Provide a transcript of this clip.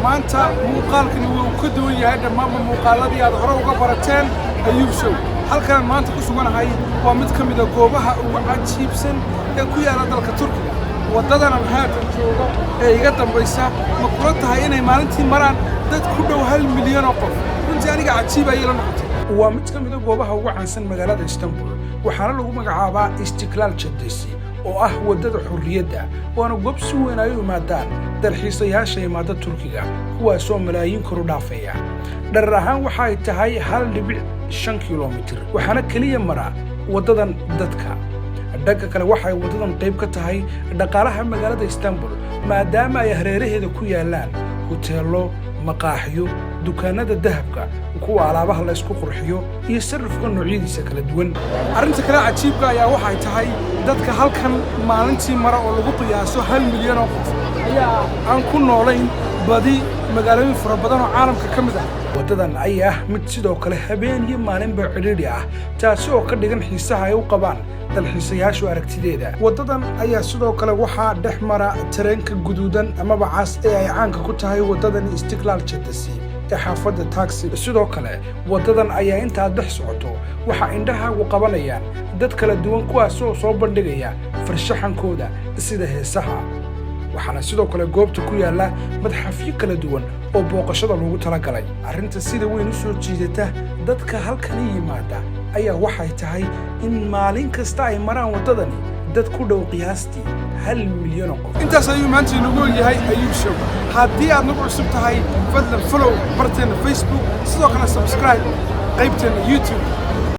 maanta muuqaalkani wuu ka duwan yahay dhammaan muuqaaladii aad hore uga barateen Ayuub Show halkan maanta ku suganahay waa mid ka mid ah goobaha ugu cajiibsan ee ku yaala dalka Turkiga wadadan aan haatan joogo ee iga dambaysa ma kula tahay inay maalintii maraan dad ku dhow 1 milyan oo qof runtii aniga cajiib ayay la noqotay waa mid ka mid ah goobaha ugu caansan magaalada Istanbul waxaana lagu magacaabaa Istiklal Caddesi oo ah wadada xurriyadda waana goob si weyn ay u yimaadaan dalxiisayaasha yimaada Turkiga kuwaasoo malaayiin kor u dhaafaya dherer ahaan waxa ay tahay 1.5 kilomitir waxaana kaliya mara wadadan dadka dhanka kale waxa ay wadadan qayb ka tahay dhaqaalaha magaalada Istanbul maadaama ay hareeraheeda ku yaalaan hoteelo maqaaxiyo dukaanada dahabka kuwa alaabaha la isku qurxiyo iyo sarifka noocyadiisa kala duwan arinta kale cajiibka ayaa waxa ay tahay dadka halkan maalintii mara oo lagu qiyaaso 1 milyan oo qof ayaa aan ku noolayn badi magaalooyin fara badan oo caalamka ka mid ah wadadan ayaa mid sidoo kale habeen iyo maalinba cidhiidhi ah taasi oo ka dhigan xiisaha ay u qabaan dalxiisayaashu aragtideeda wadadan ayaa sidoo kale waxaa dhex mara tareenka guduudan ama cas ee ay caanka ku tahay wadadan Istiklal Caddesi ee xaafadda taxi sidoo kale wadadan ayaa inta dhex socoto waxa indhaha u qabanayaan dad kala duwan kuwaas oo soo bandhigaya farshaxankooda sida heesaha waxaana sidoo kale goobta ku yaala madxafyo kala duwan oo booqashada loogu talagalay arrinta sida weyn u soo jiidata dadka halkan yimaada ayaa waxay tahay in maalin kasta ay maraan wadadani dad ku dhow qiyaastii 1 milyan oo qof intaas ayuu maanta inagu yahay Ayuub Show haddii aad nagu cusub tahay fadlan follow barteena Facebook sidoo kale subscribe qaybteena YouTube